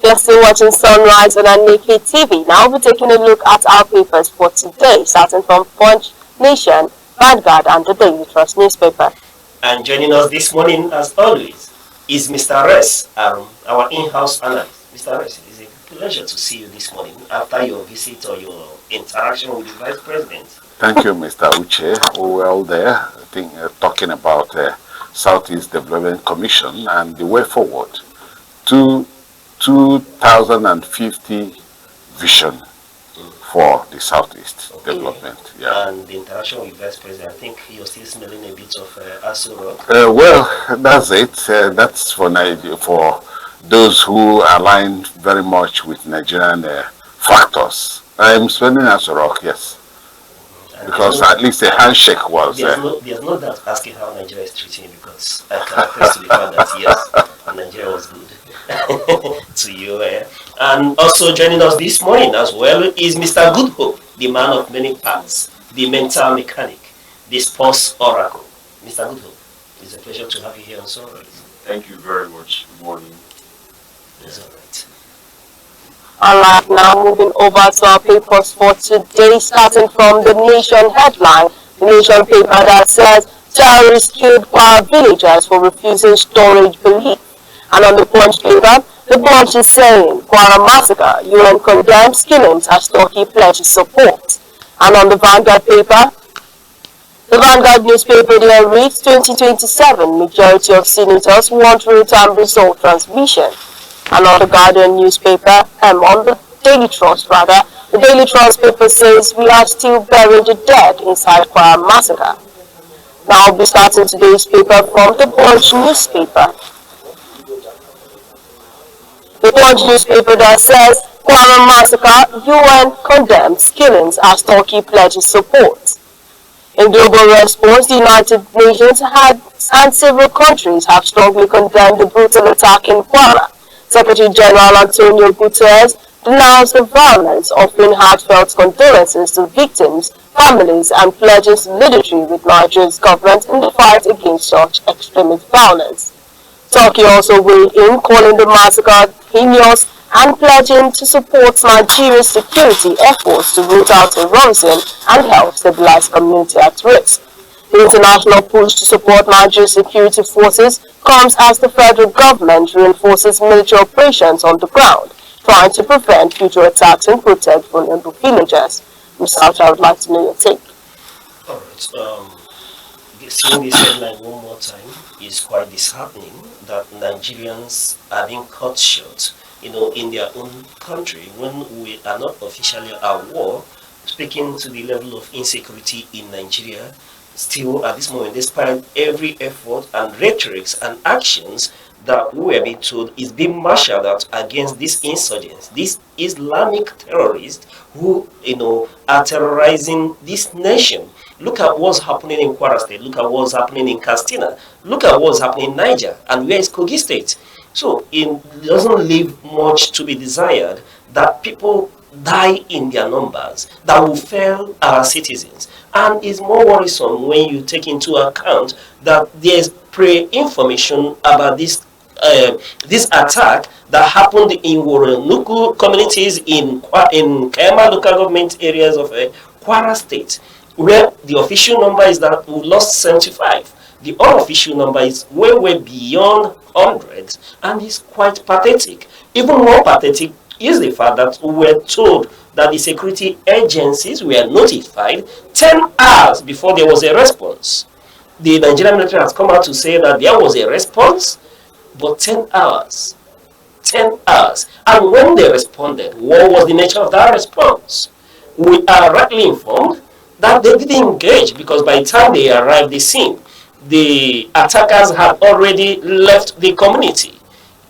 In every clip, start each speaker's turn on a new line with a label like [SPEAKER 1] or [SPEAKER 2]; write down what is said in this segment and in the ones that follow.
[SPEAKER 1] You're still watching Sunrise on ANEKE TV. Now we'll be taking a look at our papers for today, starting from Punch, Nation, Vanguard, and the Daily Trust newspaper.
[SPEAKER 2] And joining us this morning, as always, is Mr. Res, our in-house analyst. Mr. Res, it's a pleasure to see you this morning after your visit or your interaction with the Vice President.
[SPEAKER 3] Thank you, Mr. Uche. Well, there, I think talking about Southeast Development Commission and the way forward to 2050 vision for the Southeast development. Yeah.
[SPEAKER 2] And the interaction with Vice President, I think you're still smelling a bit of Asuro.
[SPEAKER 3] Well, that's it. That's for those who align very much with Nigerian factors. I'm spending Asuro, yes. Because at least a handshake was...
[SPEAKER 2] There's no doubt asking how Nigeria is treating you, because I can attest to the fact that yes, Nigeria was good to you. And also joining us this morning as well is Mr. Good Hope, the man of many parts, the mental mechanic, the sports oracle. Mr. Good Hope, it's a pleasure to have you here on Sunrise.
[SPEAKER 4] Thank you very much. Good morning.
[SPEAKER 2] It's all right.
[SPEAKER 1] Alright, now moving over to our papers for today, starting from the Nation headline. The Nation paper that says terrorists killed Kwara villagers for refusing storage belief. And on the Punch paper, the Punch is saying Kwara massacre, UN condemns killings as Turkey pledges support. And on the Vanguard paper, the Vanguard newspaper there reads 2027, majority of senators want real-time result transmission. And on the Guardian newspaper, on the Daily Trust rather, the Daily Trust paper says we are still burying the dead inside Kwara massacre. Now I'll be starting today's paper from the Punch newspaper. The Punch newspaper that says Kwara massacre, UN condemns killings as Turkey pledges support. In global response, the United Nations and several countries have strongly condemned the brutal attack in Kwara. Secretary General Antonio Guterres denounced the violence, offering heartfelt condolences to victims, families, and pledges solidarity with Nigeria's government in the fight against such extremist violence. Turkey also weighed in, calling the massacre heinous and pledging to support Nigeria's security efforts to root out terrorism and help stabilize community at risk. The international push to support Nigeria's security forces comes as the federal government reinforces military operations on the ground, trying to prevent future attacks and protect vulnerable villagers. Mr. Alcha, I would like to know your take.
[SPEAKER 2] All right. Seeing this headline one more time is quite disheartening that Nigerians are being cut short, in their own country when we are not officially at war, speaking to the level of insecurity in Nigeria. Still, at this moment, despite every effort and rhetorics and actions that we are being told is being marshaled out against these insurgents, these Islamic terrorists who, are terrorizing this nation. Look at what's happening in Kwara State. Look at what's happening in Katsina. Look at what's happening in Niger. And where is Kogi State? So it doesn't leave much to be desired that people die in their numbers that will fail our citizens. And it's more worrisome when you take into account that there's pre-information about this attack that happened in Woronuku communities in Kema local government areas of Kwara State, where the official number is that we lost 75. The unofficial number is way beyond hundreds, and it's quite pathetic. Even more pathetic is the fact that we were told that the security agencies were notified 10 hours before there was a response. The Nigerian military has come out to say that there was a response, but 10 hours. 10 hours. And when they responded, what was the nature of that response? We are rightly informed that they didn't engage, because by the time they arrived at the scene, the attackers had already left the community.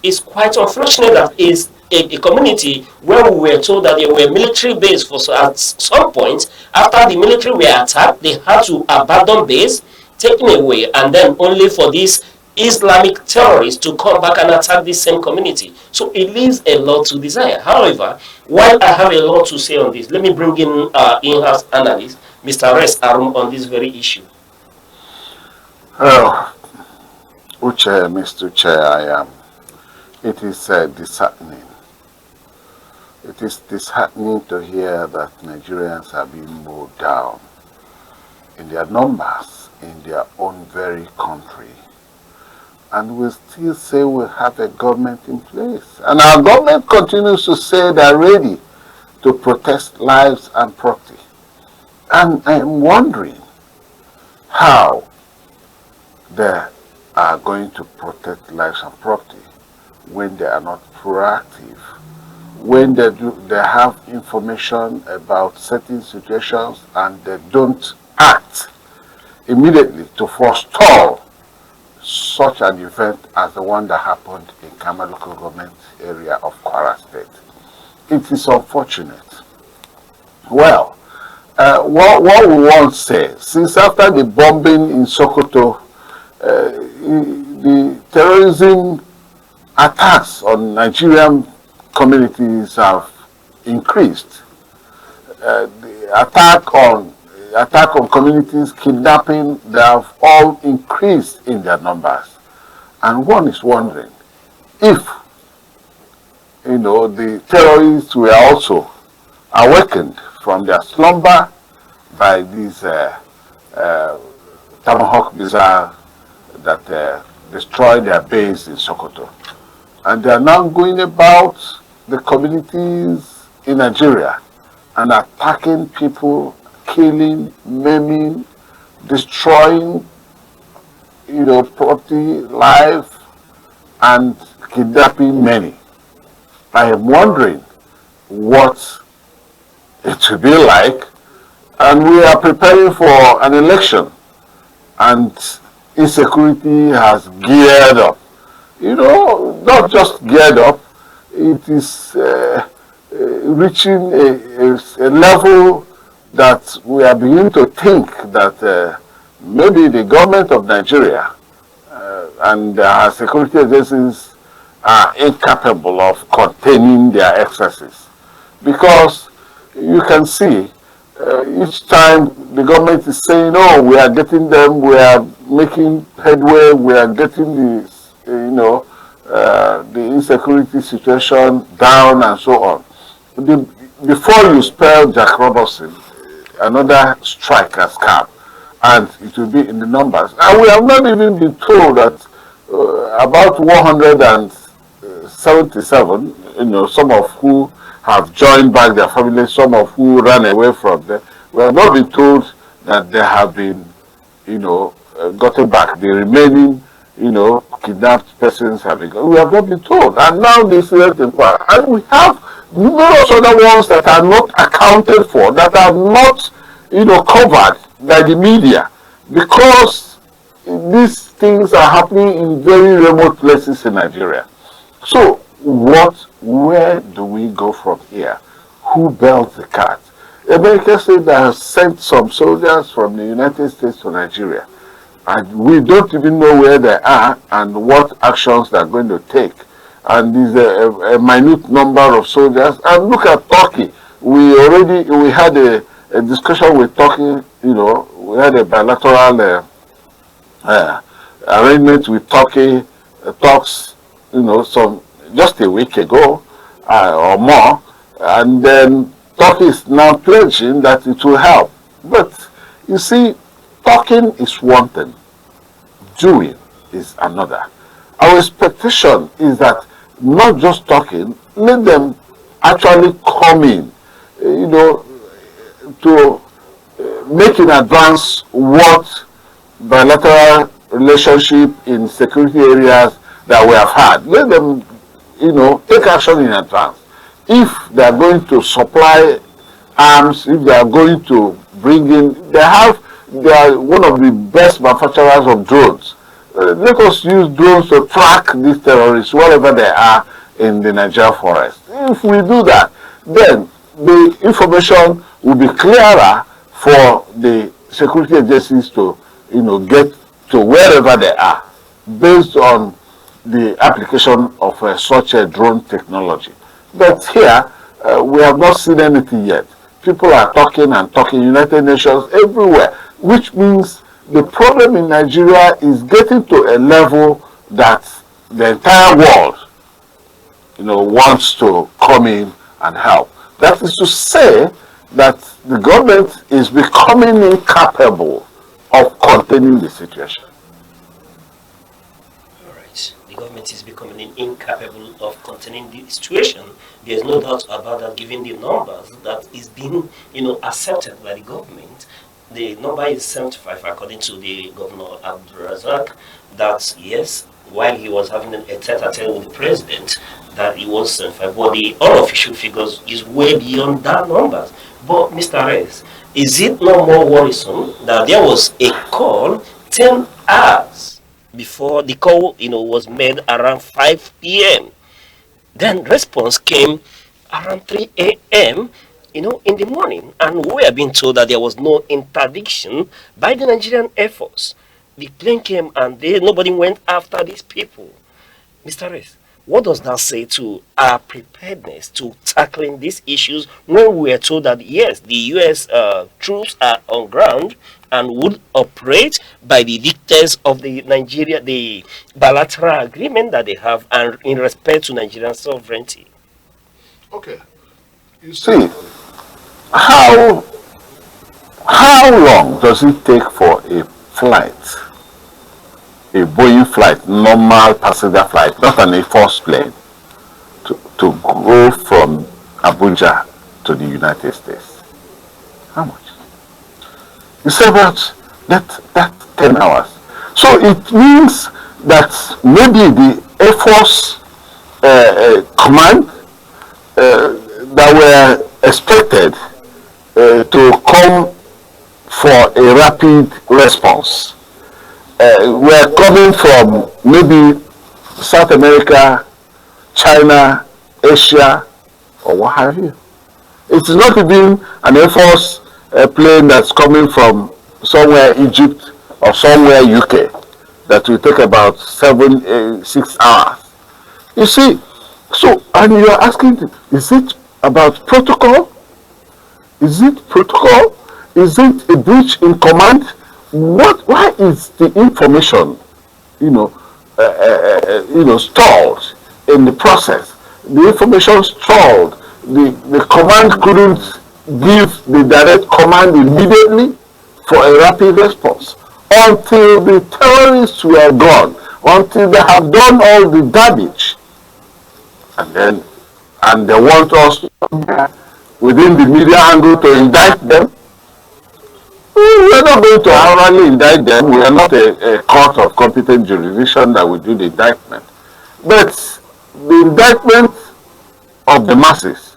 [SPEAKER 2] It's quite unfortunate that it's a community where we were told that they were military base for at some point. After the military were attacked, they had to abandon base, taken away, and then only for these Islamic terrorists to come back and attack this same community. So it leaves a lot to desire. However, while I have a lot to say on this, let me bring in our in-house analyst, Mr. Res Arum, on this very issue.
[SPEAKER 3] Uche, Mr. Chair, it is disheartening It is disheartening to hear that Nigerians are being mowed down in their numbers in their own very country. And we still say we have a government in place. And our government continues to say they're ready to protect lives and property. And I'm wondering how they are going to protect lives and property when they are not proactive, when they have information about certain situations and they don't act immediately to forestall such an event as the one that happened in Kama local government area of Kwara State. It is unfortunate. Well, what we want to say, since after the bombing in Sokoto, the terrorism attacks on Nigerian communities have increased. The attack on communities, kidnapping, they have all increased in their numbers. And one is wondering if, the terrorists were also awakened from their slumber by these Tomahawk missiles that destroyed their base in Sokoto. And they are now going about the communities in Nigeria and attacking people, killing, maiming, destroying, property, life, and kidnapping many. I am wondering what it will be like, and we are preparing for an election, and insecurity has geared up. Not just geared up, it is reaching a level that we are beginning to think that maybe the government of Nigeria and our security agencies are incapable of containing their excesses. Because you can see each time the government is saying, oh, we are getting them, we are making headway, we are getting this, the insecurity situation down and so on. Before you spell Jack Robertson, another strike has come, and it will be in the numbers. And we have not even been told that about 177, some of who have joined back their families, some of who ran away from them, we have not been told that they have been, gotten back. The remaining, kidnapped persons have been gotten. We have not been told. And now this is inquiry. And we have numerous other ones that are not accounted for, that are not, covered by the media, because these things are happening in very remote places in Nigeria. So where do we go from here? Who built the cat? America said they have sent some soldiers from the United States to Nigeria, and we don't even know where they are and what actions they are going to take. And there's a minute number of soldiers. And look at Turkey. We had a discussion with Turkey. We had a bilateral arrangement with Turkey, talks, just a week ago or more, and then Turkey is now pledging that it will help. But you see, talking is one thing, doing is another. Our expectation is that not just talking, let them actually come in, to make in advance what bilateral relationship in security areas that we have had. Let them, take action in advance. If they are going to supply arms, if they are going to bring in, they are one of the best manufacturers of drones. Let us use drones to track these terrorists wherever they are in the Niger forest. If we do that, then the information will be clearer for the security agencies to, get to wherever they are, based on the application of such a drone technology. But here, we have not seen anything yet. People are talking and talking, United Nations, everywhere, which means the problem in Nigeria is getting to a level that the entire world, wants to come in and help. That is to say that the government is becoming incapable of containing the situation.
[SPEAKER 2] All right. The government is becoming incapable of containing the situation. There's no doubt about that, given the numbers that is being, accepted by the government. The number is 75, according to the Governor Abdulrazak, that yes, while he was having a tete-a-tete with the president, that he was 75, but the unofficial figures is way beyond that numbers. But Mr. Reyes, is it no more worrisome that there was a call 10 hours before the call, was made around 5 p.m. Then response came around 3 a.m., in the morning, and we are being told that there was no interdiction by the Nigerian Air Force. The plane came and nobody went after these people. Mr. Reyes, what does that say to our preparedness to tackling these issues when we are told that yes, the U.S. Troops are on ground and would operate by the dictates of the bilateral agreement that they have and in respect to Nigerian sovereignty?
[SPEAKER 4] Okay. You
[SPEAKER 3] See, how long does it take for a flight, a Boeing flight, normal passenger flight, not an Air Force plane, to go from Abuja to the United States? How much? You say about that 10 hours. So it means that maybe the Air Force command that were expected to come for a rapid response were coming from maybe South America, China, Asia, or what have you. It is not even an Air Force plane that's coming from somewhere Egypt or somewhere UK that will take about 6 hours. You see, so, and you are asking, is it about protocol? Is it protocol? Is it a breach in command? Why is the information, stalled in the process? The information stalled. The command couldn't give the direct command immediately for a rapid response until the terrorists were gone, until they have done all the damage. And they want us within the media angle to indict them. We are not going to orally indict them. We are not a court of competent jurisdiction that will do the indictment. But the indictment of the masses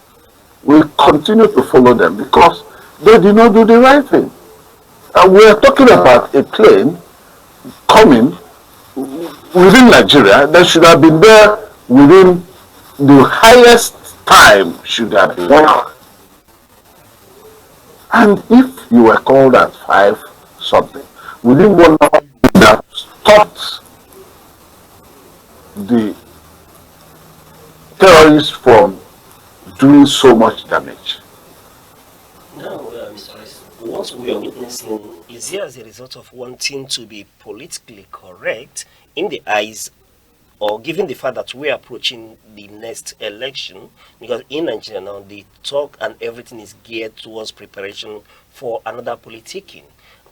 [SPEAKER 3] will continue to follow them because they did not do the right thing. And we are talking about a plane coming within Nigeria that should have been there within the highest time should have been 1 hour. And if you were called at 5 something, within 1 hour you would have stopped the terrorists from doing so much damage.
[SPEAKER 2] Now, Mr. Rice, what we are witnessing is here as a result of wanting to be politically correct in the eyes, or given the fact that we are approaching the next election, because in Nigeria now the talk and everything is geared towards preparation for another politicking.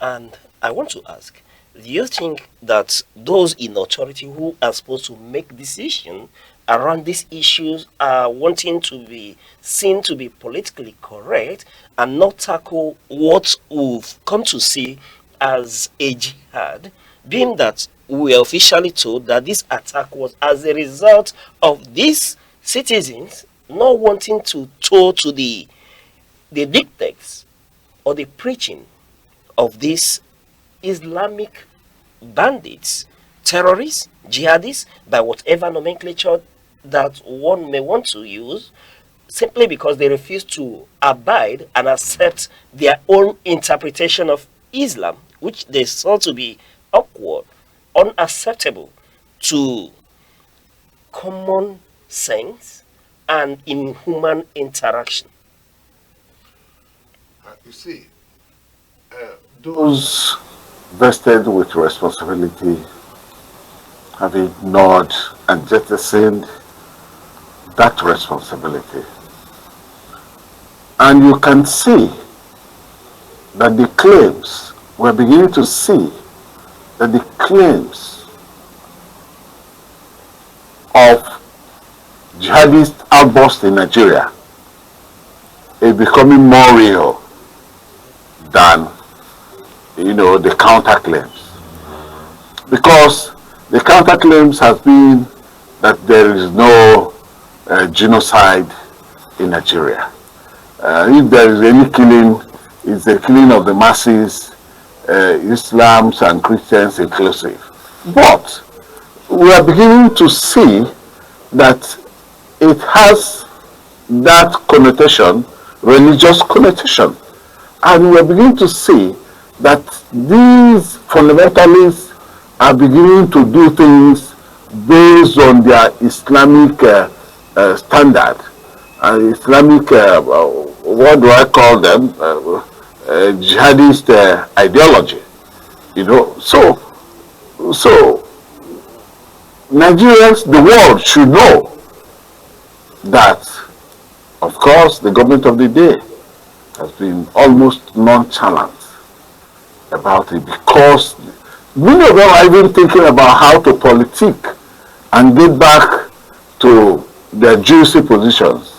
[SPEAKER 2] And I want to ask, do you think that those in authority who are supposed to make decisions around these issues are wanting to be seen to be politically correct and not tackle what we've come to see as a jihad, being that we are officially told that this attack was as a result of these citizens not wanting to toe to the dictates or the preaching of these Islamic bandits, terrorists, jihadists, by whatever nomenclature that one may want to use, simply because they refuse to abide and accept their own interpretation of Islam, which they saw to be awkward, unacceptable to common sense and in human interaction.
[SPEAKER 4] You see,
[SPEAKER 3] Those vested with responsibility have ignored and jettisoned that responsibility And you can see that the claims, we're beginning to see that the claims of jihadist outbursts in Nigeria is becoming more real than, the counterclaims. Because the counterclaims has been that there is no genocide in Nigeria. If there is any killing, it's the killing of the masses, Islams and Christians inclusive. But we are beginning to see that it has that connotation, religious connotation. And we are beginning to see that these fundamentalists are beginning to do things based on their Islamic standard, Islamic, what do I call them, jihadist ideology. So Nigerians, the world should know that, of course, the government of the day has been almost nonchalant about it, because many of them are even thinking about how to politic and get back to their juicy positions.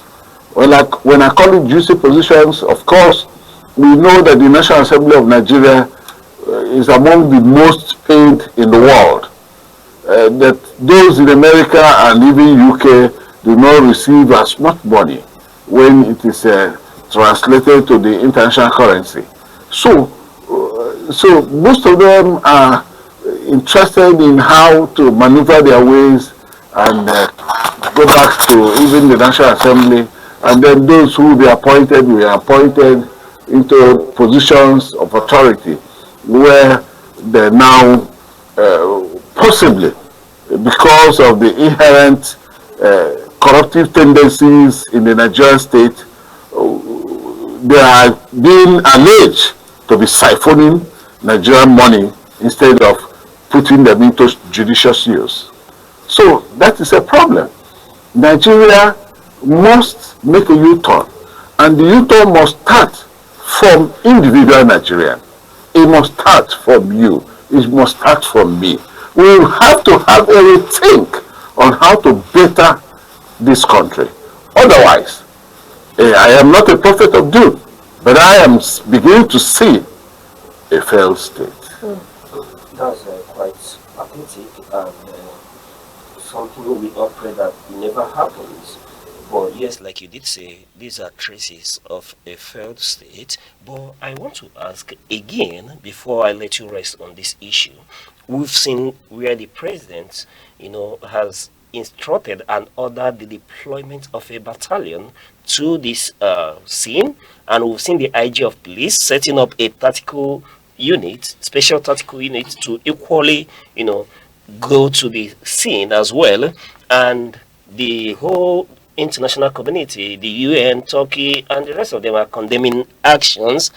[SPEAKER 3] When I call it juicy positions, of course, we know that the National Assembly of Nigeria is among the most paid in the world. That those in America and even UK do not receive as much money when it is translated to the international currency. So most of them are interested in how to maneuver their ways and go back to even the National Assembly, and then those who will be appointed into positions of authority where they now possibly, because of the inherent corruptive tendencies in the Nigerian state, they are being alleged to be siphoning Nigerian money instead of putting them into judicious use. So that is a problem. Nigeria must make a U-turn, and the U-turn must start from individual Nigerian. It must start from you. It must start from me. We will have to have a rethink on how to better this country. Otherwise, I am not a prophet of doom, but I am beginning to see a failed state.
[SPEAKER 2] That's quite pathetic, and something we all pray that never happens. But yes, like you did say, these are traces of a failed state. But I want to ask again, before I let you rest on this issue, we've seen where the president, has instructed and ordered the deployment of a battalion to this scene, and we've seen the IG of police setting up a tactical unit, special tactical unit, to equally, go to the scene as well, and the whole international community, the UN, Turkey, and the rest of them are condemning actions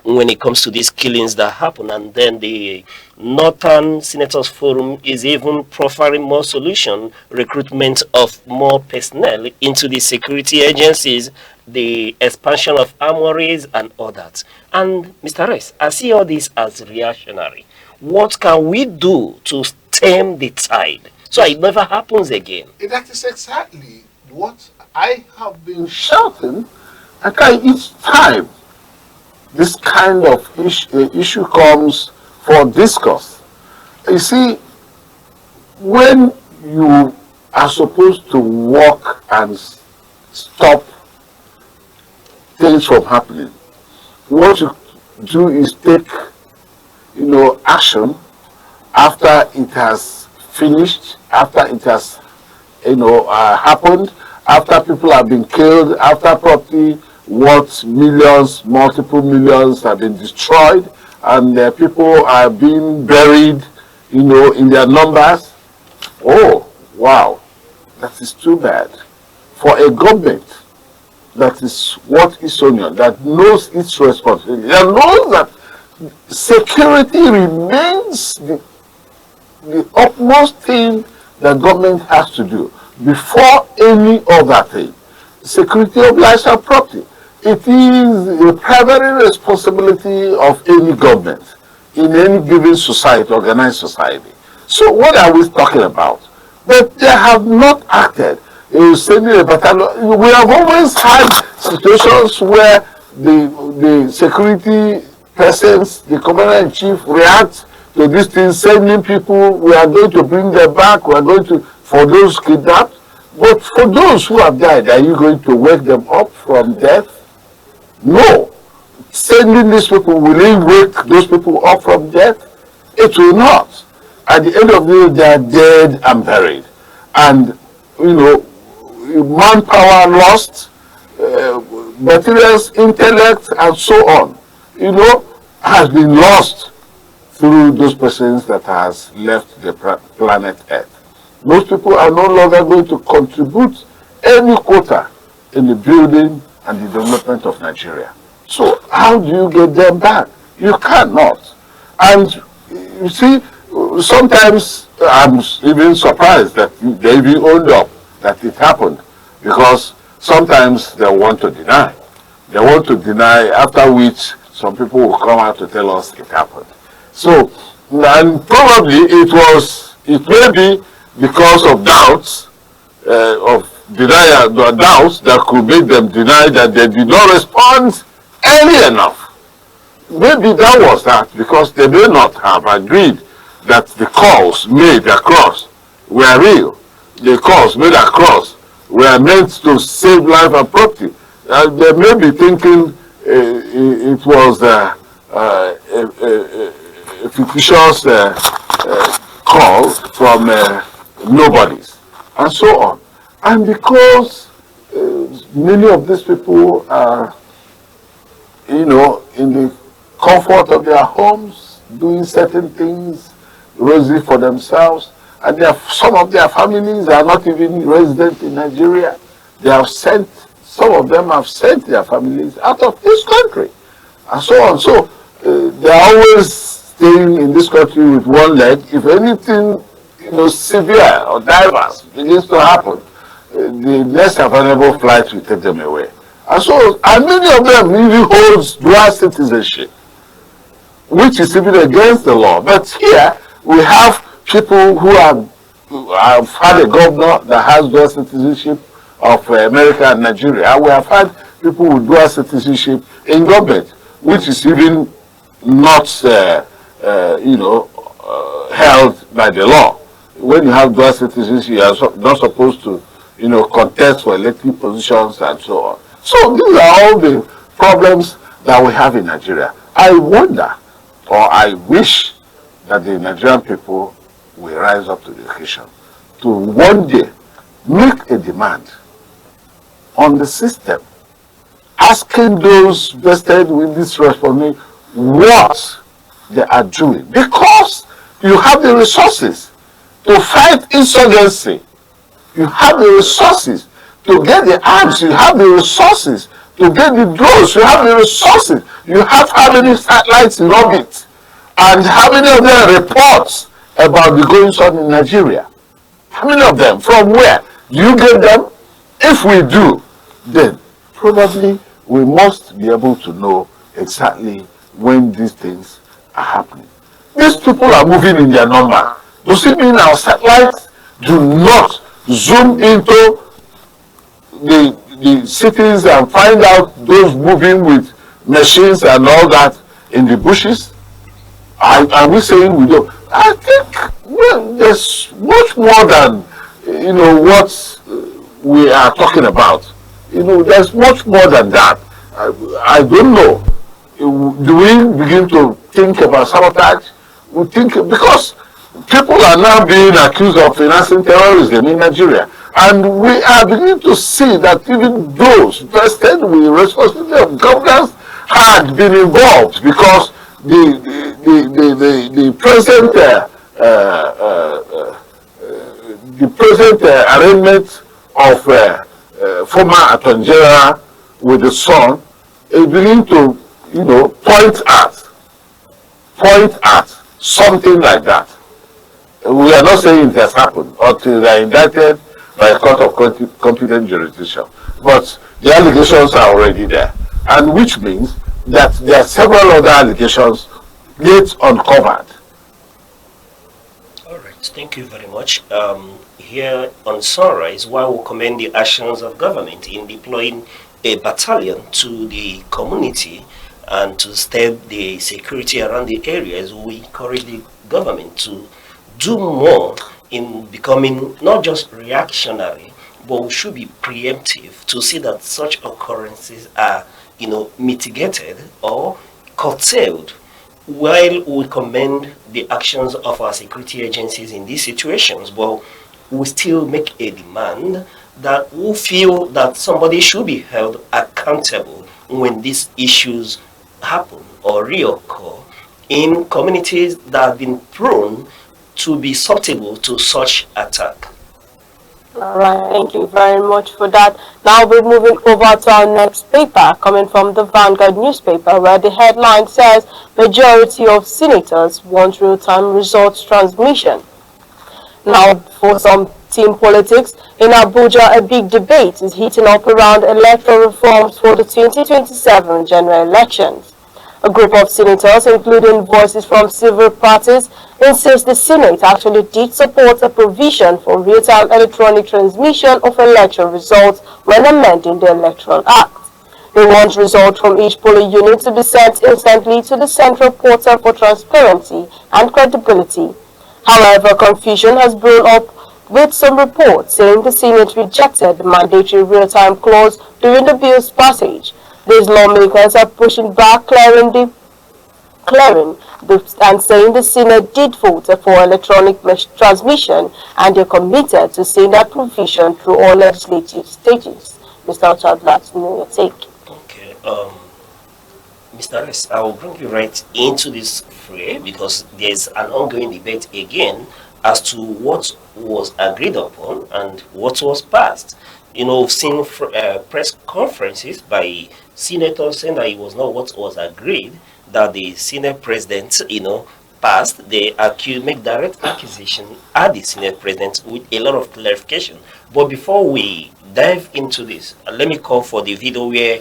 [SPEAKER 2] when it comes to these killings that happen. And then the Northern Senators Forum is even proffering more solution, recruitment of more personnel into the security agencies, the expansion of armories and all that. And Mr. Rice, I see all this as reactionary. What can we do to stem the tide so it never happens again?
[SPEAKER 4] That is exactly what I have been
[SPEAKER 3] Shouting, each time this kind of issue comes for discourse. You see, when you are supposed to walk and stop things from happening, what you do is take, action after it has finished, after it has, happened, after people have been killed, after property worth millions, multiple millions have been destroyed, and people are being buried, in their numbers. Oh, wow, that is too bad. For a government that is what is Sonia, that knows its responsibility, that knows that security remains the utmost thing the government has to do before any other thing. Security of lives and property, it is a primary responsibility of any government in any given society, organized society. So what are we talking about? But they have not acted. Sending a battalion. We have always had situations where the security persons, the commander-in-chief react to these things, sending people, we are going to bring them back, we are going to, for those kidnapped. But for those who have died, are you going to wake them up from death? No. Sending these people, will it wake those people up from death? It will not. At the end of the day, they are dead and buried. And, you know, manpower lost, materials, intellect, and so on, you know, has been lost through those persons that has left the planet Earth. Those people are no longer going to contribute any quota in the building and the development of Nigeria. So how do you get them back? You cannot. And you see, sometimes I'm even surprised that they even owned up that it happened, because sometimes they want to deny. They want to deny, after which some people will come out to tell us it happened. So, and probably it may be because of doubts, doubts that could make them deny that they did not respond early enough. Maybe that was that, because they may not have agreed that the calls made across were real. The calls made across were meant to save life and property. They may be thinking it was a fictitious call from nobodies, and so on. And because many of these people are, you know, in the comfort of their homes, doing certain things, raising for themselves, and some of their families are not even resident in Nigeria. They have sent, some of them have sent their families out of this country, and so on. So they are always staying in this country with one leg. If anything, you know, severe or diverse begins to happen, the next available flight will take them away. And so, and many of them even holds dual citizenship, which is even against the law. But here we have people who have had a governor that has dual citizenship of America and Nigeria. And we have had people with dual citizenship in government, which is even not, you know, held by the law. When you have dual citizenship, you are not supposed to, you know, contest for elected positions and so on. So these are all the problems that we have in Nigeria. I wonder, or I wish, that the Nigerian people will rise up to the occasion to one day make a demand on the system, asking those vested with this responsibility what they are doing. Because you have the resources to fight insurgency. You have the resources to get the arms. You have the resources to get the drones. You have the resources. You have how many satellites in orbit, and how many of them reports about the goings on in Nigeria? How many of them? From where? Do you get them? If we do, then probably we must be able to know exactly when these things are happening. These people are moving in their number. Does it mean our satellites do not zoom into the cities and find out those moving with machines and all that in the bushes? Are we saying we don't? I think, well, there's much more than, you know, what we are talking about. You know, there's much more than that. I don't know. Do we begin to think about sabotage? We think, because people are now being accused of financing terrorism in Nigeria. And we are beginning to see that even those vested with responsibility of governance had been involved, because the present arrangement of former Attorney General with the son is beginning to, you know, point at something like that. We are not saying it has happened until they are indicted by a court of competent jurisdiction, but the allegations are already there. and which means that there are several other allegations yet uncovered.
[SPEAKER 2] All right, thank you very much. Here on Sunrise, while we commend the actions of government in deploying a battalion to the community and to step the security around the areas, we encourage the government to do more in becoming not just reactionary, but we should be preemptive to see that such occurrences are, mitigated or curtailed. While we commend the actions of our security agencies in these situations, but we still make a demand that we feel that somebody should be held accountable when these issues happen or reoccur in communities that have been prone to be susceptible to such attack.
[SPEAKER 1] All right, thank you very much for that. Now we're moving over to our next paper, coming from the Vanguard newspaper, where the headline says, majority of senators want real-time results transmission. Now, for some team politics, in Abuja, a big debate is heating up around electoral reforms for the 2027 general elections. A group of senators, including voices from several parties, insists the Senate actually did support a provision for real-time electronic transmission of election results when amending the Electoral Act. They want results from each polling unit to be sent instantly to the central portal for transparency and credibility. However, confusion has grown up with some reports saying the Senate rejected the mandatory real-time clause during the bill's passage. These lawmakers are pushing back, and saying the Senate did vote for electronic transmission and they're committed to seeing that provision through all legislative stages. Mr. Ochad, let's know your take.
[SPEAKER 2] Okay, Mr. S, I will bring you right into this fray because there's an ongoing debate again as to what was agreed upon and what was passed. We've seen press conferences by senators saying that it was not what was agreed, that the Senate president, passed. They make direct accusation at the Senate president with a lot of clarification. But before we dive into this, let me call for the video where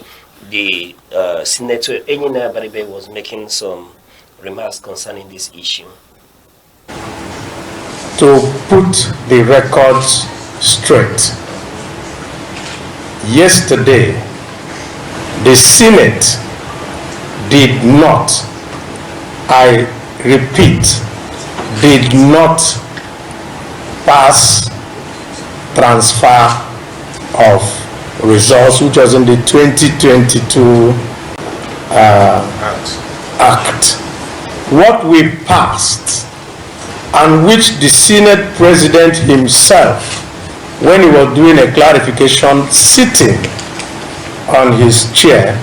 [SPEAKER 2] the Senator Enina Baribe was making some remarks concerning this issue.
[SPEAKER 5] To put the records straight, yesterday the Senate did not, I repeat, did not pass transfer of results, which was in the 2022 Act. What we passed, and which the Senate President himself, when he was doing a clarification sitting on his chair,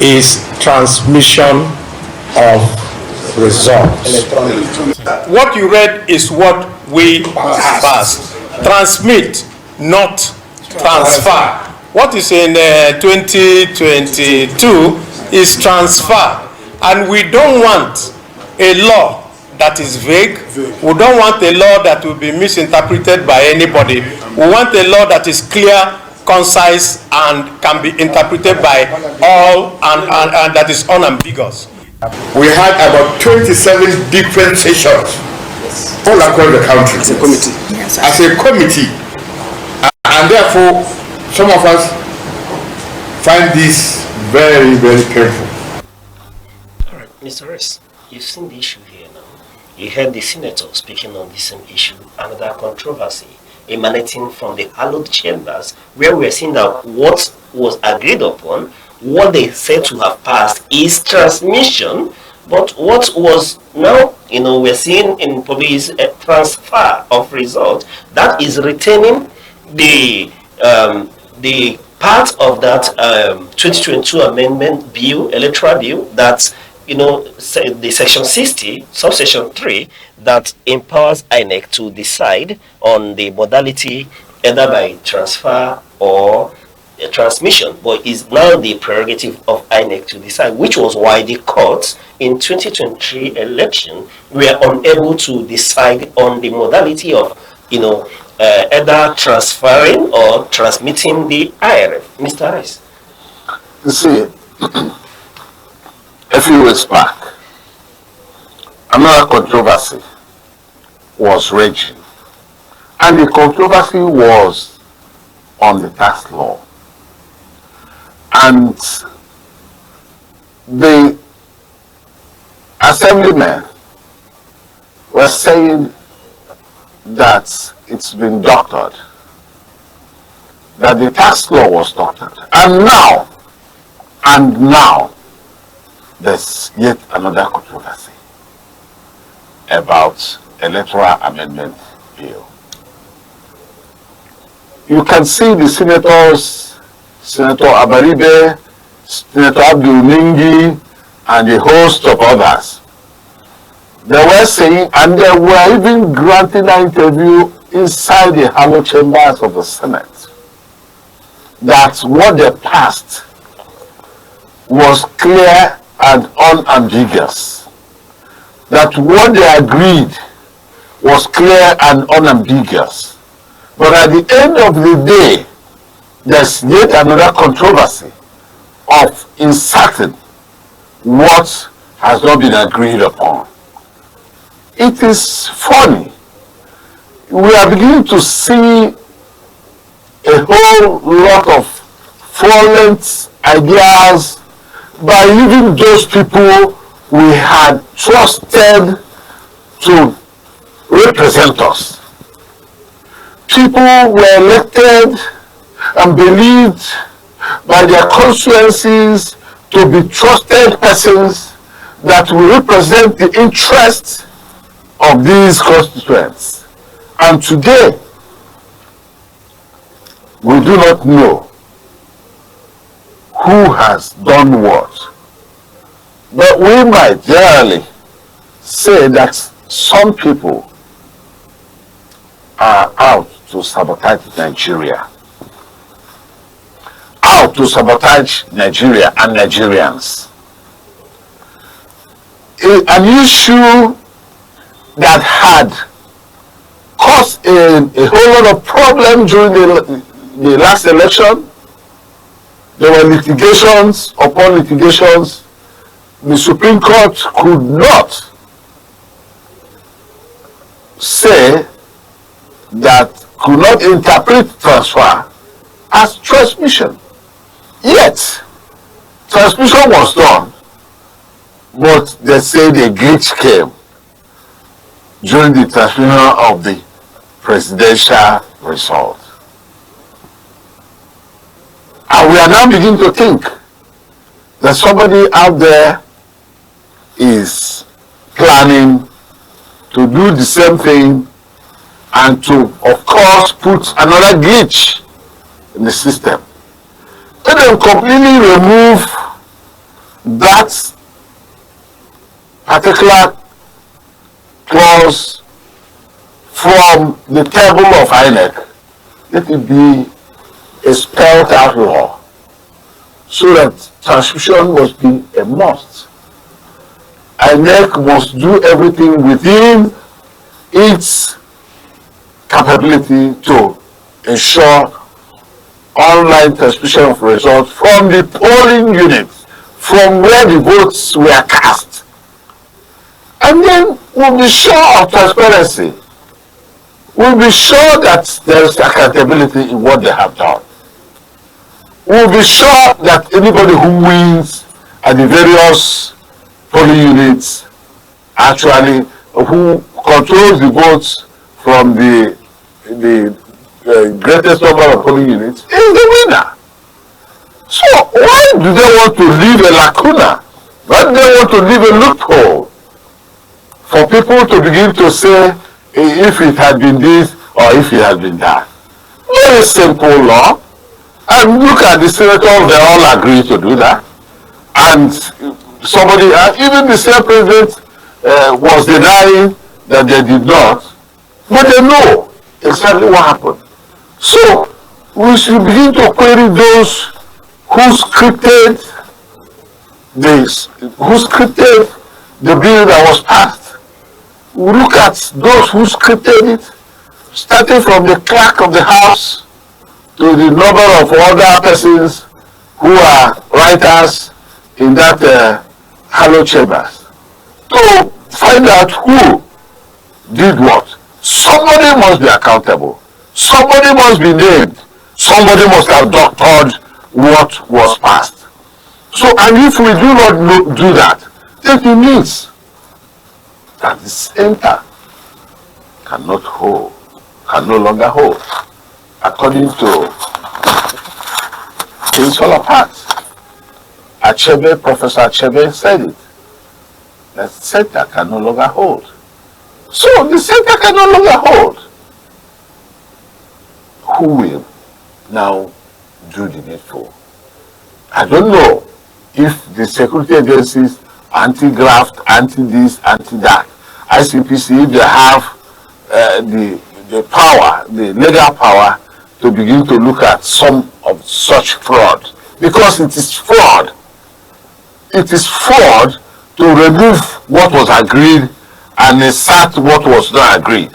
[SPEAKER 5] is transmission of results. What you read is what we passed. Transmit, not transfer. What is in 2022 is transfer. And we don't want a law that is vague. We don't want a law that will be misinterpreted by anybody. We want a law that is clear, concise, and can be interpreted by all, and that is unambiguous.
[SPEAKER 6] We had about 27 different sessions all across the country as a committee. And therefore, some of us find this very, very painful.
[SPEAKER 2] All right, Mr. S, you've seen the issue here now. You heard the senator speaking on the same issue, another controversy emanating from the hallowed chambers, where we're seeing that what was agreed upon, what they said to have passed, is transmission, but what was now, we're seeing in police a transfer of results that is retaining the part of that 2022 amendment bill, electoral bill, that's the section 60, subsection 3, that empowers ANEKE to decide on the modality either by transfer or transmission, but is now the prerogative of ANEKE to decide, which was why the courts in 2023 election were unable to decide on the modality of, either transferring or transmitting the IRF. Mr. Rice.
[SPEAKER 3] You see, a few weeks back, another controversy was raging. And the controversy was on the tax law. And the assemblymen were saying that it's been doctored, that the tax law was doctored. And now, there's yet another controversy about electoral amendment bill. You can see the senators, Senator Abaribe, Senator Abdul Ningi, and a host of others. They were saying, and they were even granting an interview inside the hollow chambers of the Senate, that what they passed was clear and unambiguous. That what they agreed was clear and unambiguous. But at the end of the day, there's yet another controversy of inserting what has not been agreed upon. It is funny. We are beginning to see a whole lot of fraudulent ideas by even those people we had trusted to represent us. People were elected and believed by their constituencies to be trusted persons that will represent the interests of these constituents. And today, we do not know who has done what. But we might generally say that some people are out to sabotage Nigeria. Out to sabotage Nigeria and Nigerians. An issue that had caused a whole lot of problems during the last election. There were litigations upon litigations. The Supreme Court could not say that, could not interpret transfer as transmission. Yet, transmission was done, but they say the glitch came during the transmission of the presidential result. And we are now beginning to think that somebody out there is planning to do the same thing and to, of course, put another glitch in the system. Let them completely remove that particular clause from the table of ANEKE. Let it be a spelled out law so that transmission must be a must. ANEKE must do everything within its capability to ensure online transmission of results from the polling units, from where the votes were cast. And then we'll be sure of transparency. We'll be sure that there is accountability in what they have done. We'll be sure that anybody who wins at the various polling units, actually, who controls the votes from the greatest number of polling units, is the winner. So why do they want to leave a lacuna? Why do they want to leave a loophole for people to begin to say, if it had been this or if it had been that? Very simple law. And look at the senators, they all agree to do that. And somebody, even the same president was denying that they did not, but they know exactly what happened. So we should begin to query those who scripted this, who scripted the bill that was passed. We look at those who scripted it, starting from the clerk of the house to the number of other persons who are writers in that hallowed chambers to find out who did what. Somebody must be accountable. Somebody must be named. Somebody must have doctored what was passed. So, and if we do not do that, then it means that the center can no longer hold. According to things fall apart. Professor Achebe said it. The center can no longer hold. So the center can no longer hold. Who will now do the needful? I don't know if the security agencies, anti-graft, anti-this, anti-that, ICPC, if they have the power, the legal power to begin to look at some of such fraud. Because it is fraud. It is fraud to remove what was agreed and insert what was not agreed.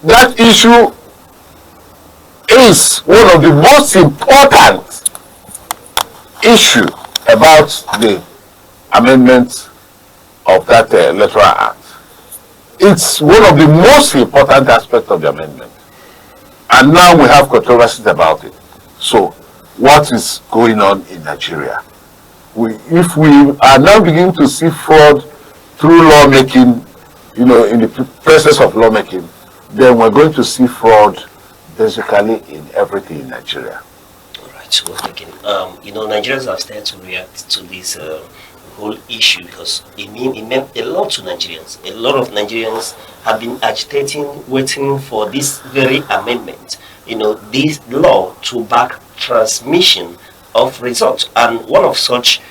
[SPEAKER 3] That issue is one of the most important issue about the amendment of that electoral act. It's one of the most important aspects of the amendment. And now we have controversies about it. So, what is going on in Nigeria? If we are now beginning to see fraud through lawmaking, in the process of lawmaking, then we're going to see fraud basically in everything in Nigeria.
[SPEAKER 2] All right, well taken. Nigerians have started to react to this whole issue because it meant a lot to Nigerians. A lot of Nigerians have been agitating, waiting for this very amendment. This law to back transmission of results. And one of such,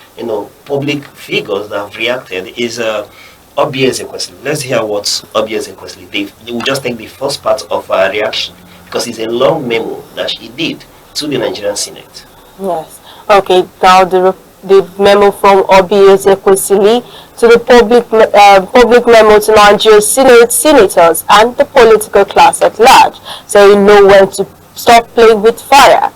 [SPEAKER 2] public figures that have reacted is Obi Ezekwesili. Let's hear what Obi Ezekwesili did. We'll just take the first part of our reaction because it's a long memo that he did to the Nigerian Senate.
[SPEAKER 1] Yes. Okay, now the memo from Obi Ezekwesili to the public memo to Nigeria's senators and the political class at large, so you know when to stop playing with fire.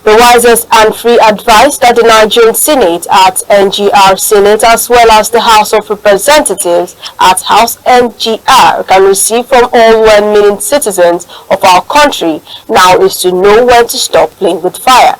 [SPEAKER 1] The wisest and free advice that the Nigerian Senate at NGR Senate as well as the House of Representatives at House NGR can receive from all well-meaning citizens of our country now is to know when to stop playing with fire.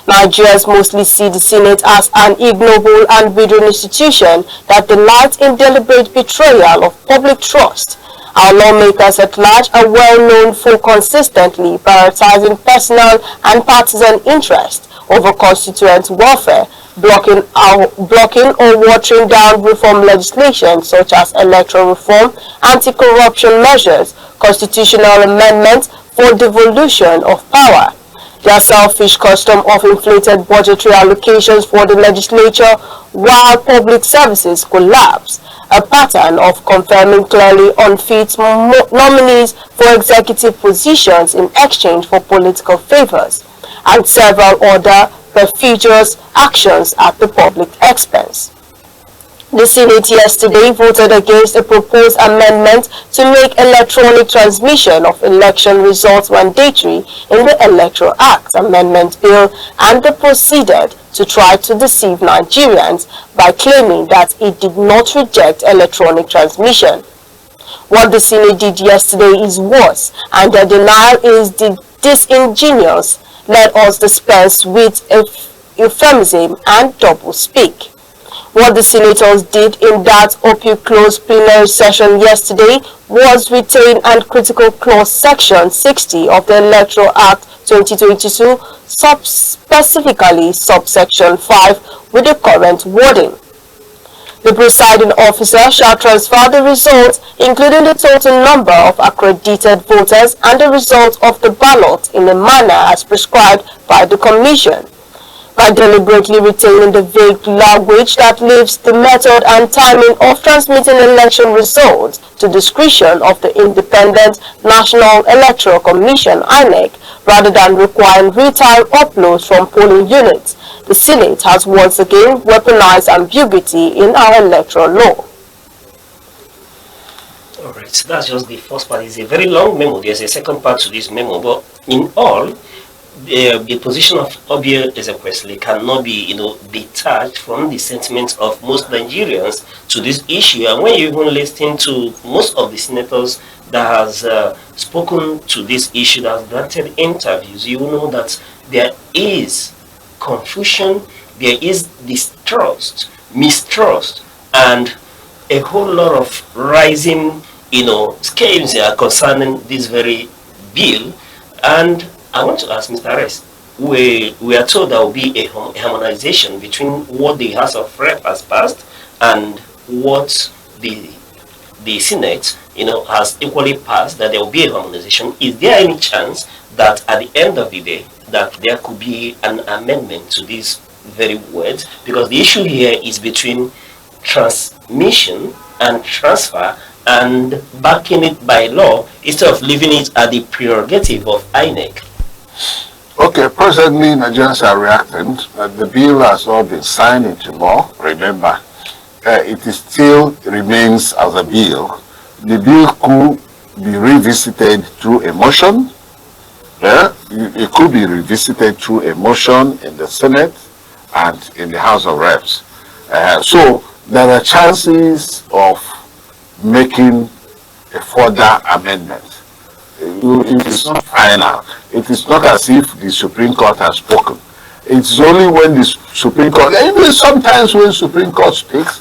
[SPEAKER 1] Nigerians mostly see the Senate as an ignoble and withering institution that delights in deliberate betrayal of public trust. Our lawmakers at large are well known for consistently prioritizing personal and partisan interest over constituent welfare, blocking or watering down reform legislation such as electoral reform, anti-corruption measures, constitutional amendments for devolution of power. Their selfish custom of inflated budgetary allocations for the legislature while public services collapse, a pattern of confirming clearly unfit nominees for executive positions in exchange for political favors, and several other perfidious actions at the public expense. The Senate yesterday voted against a proposed amendment to make electronic transmission of election results mandatory in the Electoral Act Amendment Bill, and they proceeded to try to deceive Nigerians by claiming that it did not reject electronic transmission. What the Senate did yesterday is worse, and their denial is disingenuous. Let us dispense with euphemism and double-speak. What the senators did in that closed plenary session yesterday was retain and critical clause section 60 of the Electoral Act 2022, specifically subsection 5 with the current wording. The presiding officer shall transfer the results, including the total number of accredited voters and the result of the ballot in a manner as prescribed by the Commission. By deliberately retaining the vague language that leaves the method and timing of transmitting election results to discretion of the Independent National Electoral Commission (ANEKE), rather than requiring real-time uploads from polling units, the Senate has once again weaponized ambiguity in our electoral law.
[SPEAKER 2] Alright, that's just the first part. It's a very long memo. There's a second part to this memo, but in all, the position of Obio Ezekwesili cannot be, detached from the sentiments of most Nigerians to this issue. And when you even listen to most of the senators that has spoken to this issue, that has granted interviews, you will know that there is confusion, there is distrust, mistrust, and a whole lot of rising, scales concerning this very bill. And I want to ask Mr. Arrest, we are told there will be a harmonization between what the House of Rep has passed and what the Senate, has equally passed, that there will be a harmonization. Is there any chance that at the end of the day, that there could be an amendment to these very words? Because the issue here is between transmission and transfer, and backing it by law instead of leaving it at the prerogative of ANEKE.
[SPEAKER 3] Okay, presently Nigerians are reacting. The bill has not been signed into law. Remember, it is still remains as a bill. The bill could be revisited through a motion. It could be revisited through a motion in the Senate and in the House of Reps. So there are chances of making a further amendment. It is not final. It is not as if the Supreme Court has spoken. It's only when the Supreme Court, even sometimes when Supreme Court speaks,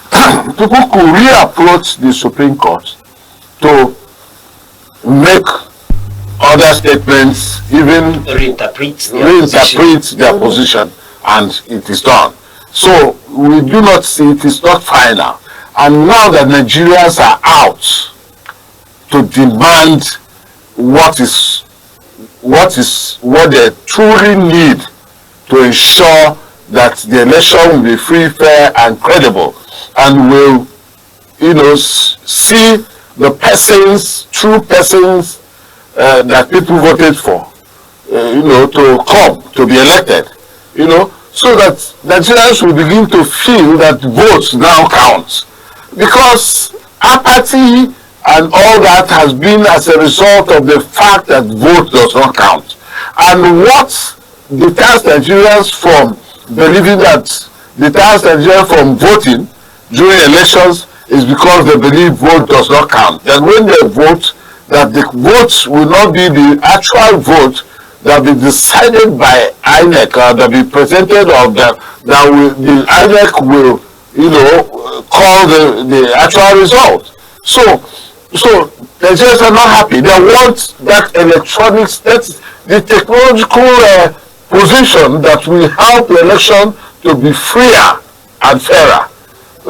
[SPEAKER 3] people could reapproach the Supreme Court to make other statements, even reinterpret their position, and it is done. So we do not see, it is not final. And now that Nigerians are out to demand what they truly need to ensure that the election will be free, fair, and credible, and will, see the persons, true persons that people voted for, to come to be elected, so that Nigerians will begin to feel that votes now count. Because apathy and all that has been as a result of the fact that vote does not count. And what deters Nigerians from believing that, deters Nigerians from voting during elections is because they believe vote does not count. That when they vote, that the votes will not be the actual vote that will be decided by ANEKE, or that will be presented, or the ANEKE will, call the actual result. So Nigerians are not happy. They want that electronics, that's the technological position that will help the election to be freer and fairer.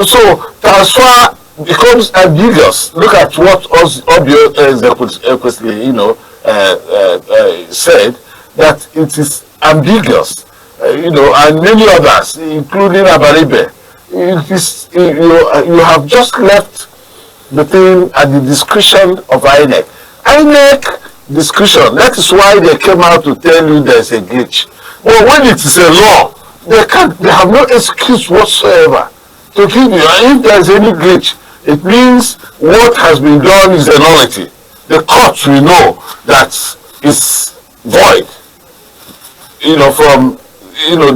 [SPEAKER 3] So transfer becomes ambiguous. Look at what Obio Ezekwesili, said, that it is ambiguous, and many others, including Abaribe. You have just left the thing at the discretion of ANEKE. ANEKE discretion, that is why they came out to tell you there's a glitch. But when it is a law, they have no excuse whatsoever to give you. And if there's any glitch, it means what has been done is a nullity. The courts will know that it's void, from,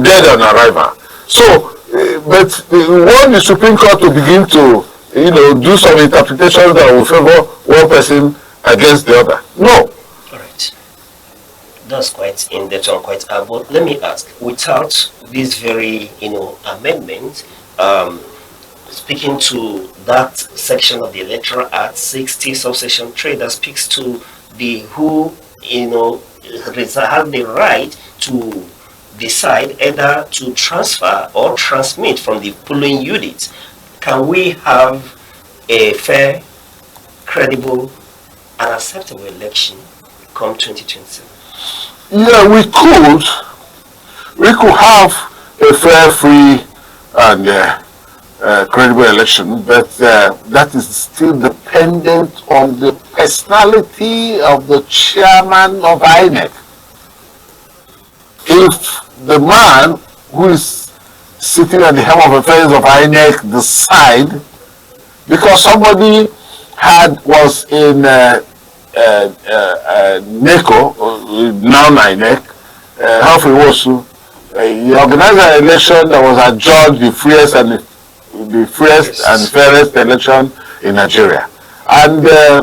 [SPEAKER 3] dead on arrival. So, but want the Supreme Court to begin to, do some interpretations that will favor one person against the other. No.
[SPEAKER 2] All right. That's quite in-depth and quite but let me ask, without this very, amendment, speaking to that section of the Electoral Act 60 subsection 3 that speaks to the who, have the right to decide either to transfer or transmit from the polling units. Can we have a fair, credible, and acceptable election come 2027?
[SPEAKER 3] Yeah, we could. We could have a fair, free, and credible election, but that is still dependent on the personality of the chairman of ANEKE. If the man who is sitting at the helm of affairs of ANEKE decide, because somebody was in NECO, now ANEKE, he organized an election that was adjudged the freest and fairest election in Nigeria. And there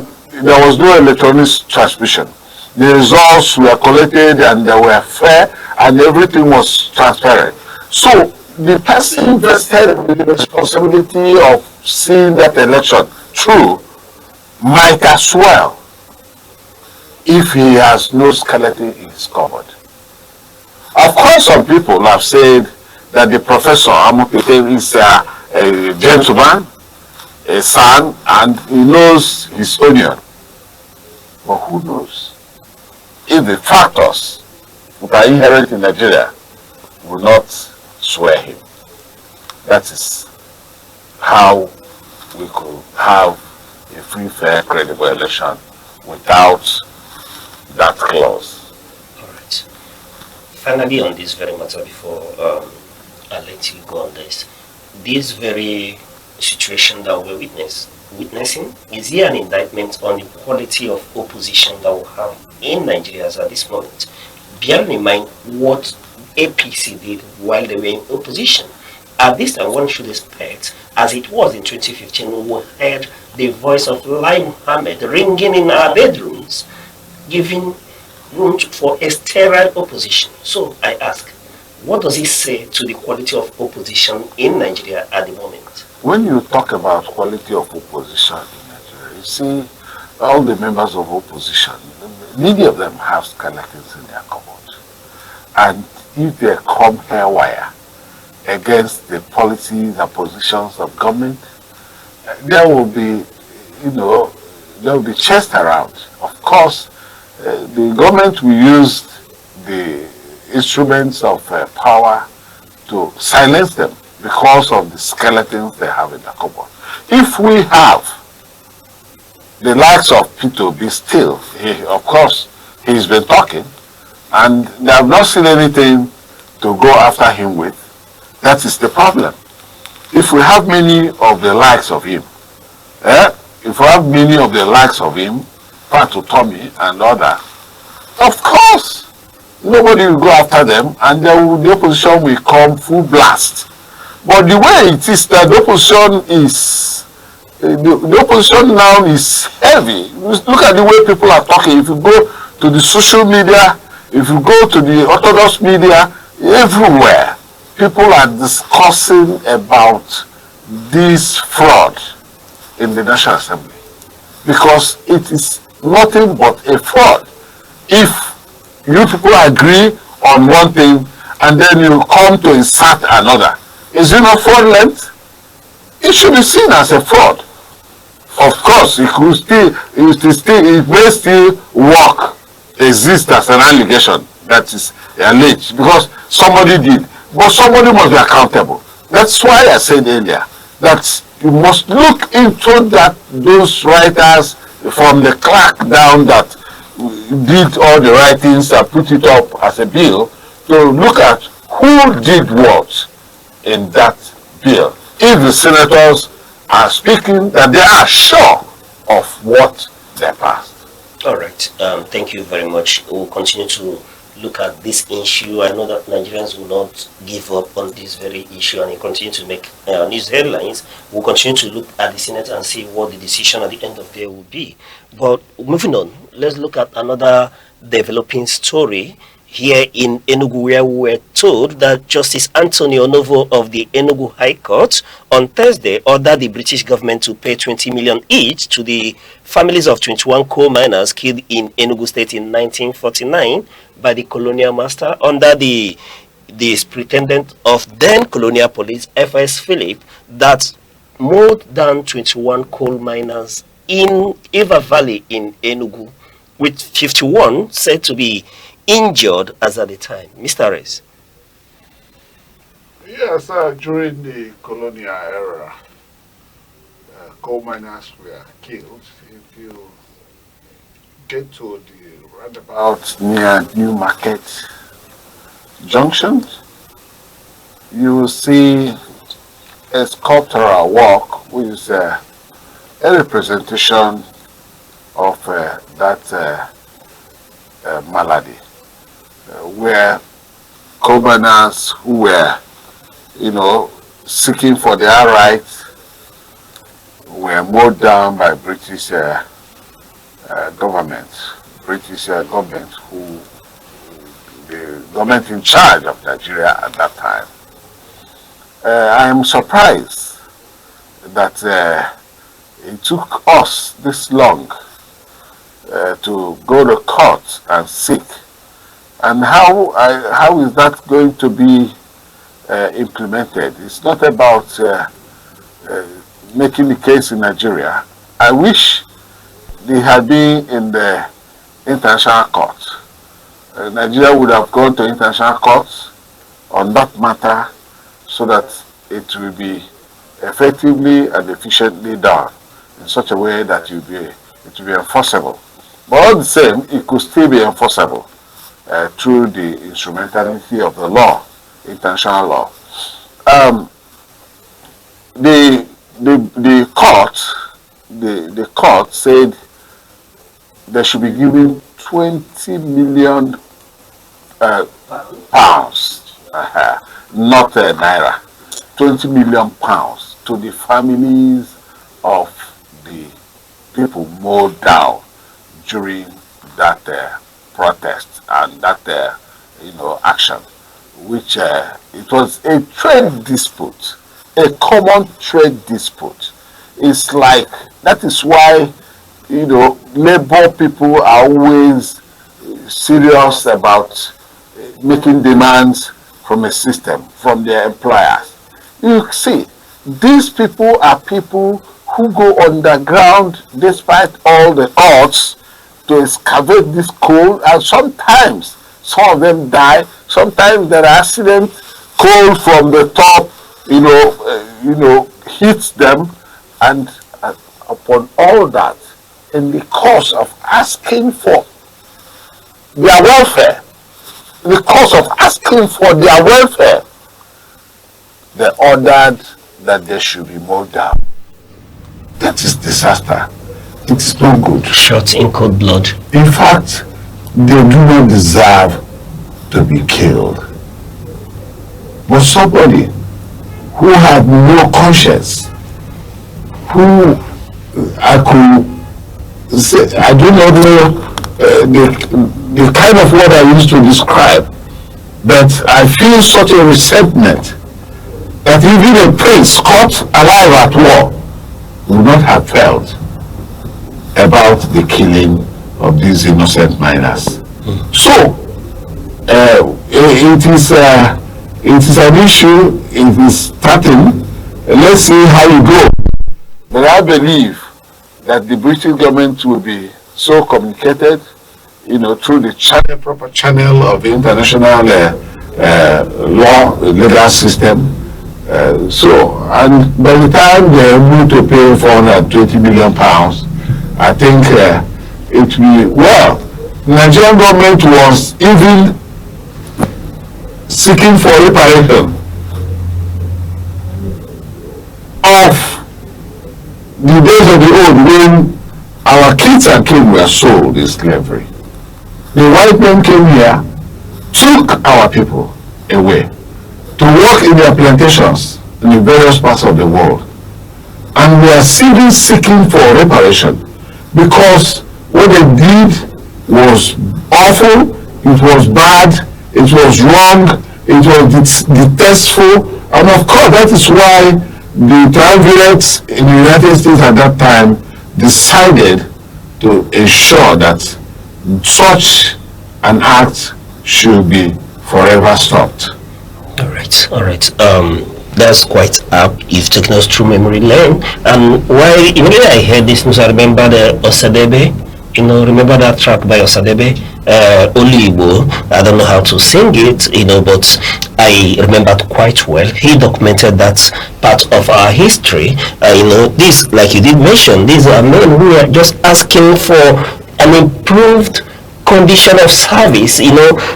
[SPEAKER 3] was no electronic transmission. The results were collected and they were fair and everything was transparent. So the person vested with the responsibility of seeing that election through might as well, if he has no skeleton in his cupboard. Of course, some people have said that the professor Amokete is a gentleman, a son, and he knows his onion. But who knows? If the factors that are inherent in Nigeria will not sway him. That is how we could have a free, fair, credible election without that clause.
[SPEAKER 2] All right. Finally, on this very matter, before I let you go on this very situation that we're witnessing, is here an indictment on the quality of opposition that we have in Nigeria at this moment? Bearing in mind what APC did while they were in opposition. At this time, one should expect, as it was in 2015, we heard the voice of Lai Mohammed ringing in our bedrooms, giving room for a sterile opposition. So I ask, what does it say to the quality of opposition in Nigeria at the moment?
[SPEAKER 3] When you talk about quality of opposition in Nigeria, you see all the members of opposition, many of them have skeletons in their cupboard. And if they come haywire against the policies and positions of government, there will be, there will be chased around. Of course, the government will use the instruments of power to silence them because of the skeletons they have in the cupboard. If we have the likes of Peter be still, of course, he's been talking, and they have not seen anything to go after him with. That is the problem. If we have many of the likes of him, if we have many of the likes of him, Patu Tommy and others, of course, nobody will go after them, and the opposition will come full blast. But the way it is that the opposition now is heavy. Look at the way people are talking. If you go to the social media, if you go to the orthodox media, everywhere, people are discussing about this fraud in the National Assembly. Because it is nothing but a fraud. If you people agree on one thing and then you come to insert another, is it not fraudulent? It should be seen as a fraud. Of course, it may still work, exist as an allegation that is alleged because somebody did. But somebody must be accountable. That's why I said earlier that you must look into that those writers from the crackdown that did all the writings and put it up as a bill to look at who did what in that bill. If the senators are speaking, that they are sure of what they passed.
[SPEAKER 2] All right. Thank you very much. We'll continue to look at this issue. I know that Nigerians will not give up on this very issue and continue to make news headlines. We'll continue to look at the Senate and see what the decision at the end of the day will be. But moving on, let's look at another developing story here in Enugu, where we were told that Justice Anthony Onovo of the Enugu High Court on Thursday ordered the British government to pay 20 million each to the families of 21 coal miners killed in Enugu State in 1949 by the colonial master under the superintendent of then colonial police, F.S. Philip, that more than 21 coal miners in Eva Valley in Enugu, with 51 said to be injured as at the time. Mr. Reyes.
[SPEAKER 4] Yes, during the colonial era, coal miners were killed. If you get to the roundabout
[SPEAKER 3] Near New Market Junction, you will see a sculptural work which is a representation of that malady. where commoners who were, seeking for their rights were mowed down by British government, the government in charge of Nigeria at that time. I am surprised that it took us this long to go to court and seek. And how is that going to be implemented? It's not about making the case in Nigeria. I wish they had been in the international court. Nigeria would have gone to international courts on that matter so that it will be effectively and efficiently done in such a way that it will be enforceable. But all the same, it could still be enforceable through the instrumentality of the law, international law. The court said they should be given 20 million pounds, not naira, 20 million pounds to the families of the people mowed down during that protest and that action, which it was a trade dispute, a common trade dispute. It's like, that is why labor people are always serious about making demands from a system, from their employers. You see, these people are people who go underground despite all the odds to excavate this coal, and sometimes some of them die. Sometimes there are accidents, coal from the top, hits them, and upon all that, in the course of asking for their welfare, they ordered that they should be mowed down. That is disaster. It's not good.
[SPEAKER 2] Shot in cold blood.
[SPEAKER 3] In fact, they do not deserve to be killed. But somebody who had no conscience, who I could say, I do not know the kind of word I used to describe, but I feel such a resentment that even a prince caught alive at war would not have felt about the killing of these innocent miners. So it is an issue. It is starting. Let's see how it goes. But I believe that the British government will be so communicated, through the proper channel of the international law, legal system. And by the time they're able to pay 420 million pounds, I think it will be well. The Nigerian government was even seeking for reparation of the days of the old when our kids and kin were sold in slavery. The white men came here, took our people away to work in their plantations in the various parts of the world. And we are still seeking for reparation because what they did was awful, it was bad, it was wrong, it was detestful, and of course that is why the triumvirates in the United States at that time decided to ensure that such an act should be forever stopped.
[SPEAKER 2] All right. That's quite apt. You've taken us through memory lane. And why immediately I heard this news, I remember the Osadebe. Remember that track by Osadebe, Olibo. I don't know how to sing it, but I remembered quite well. He documented that part of our history. This, like you did mention, these are men who are just asking for an improved condition of service,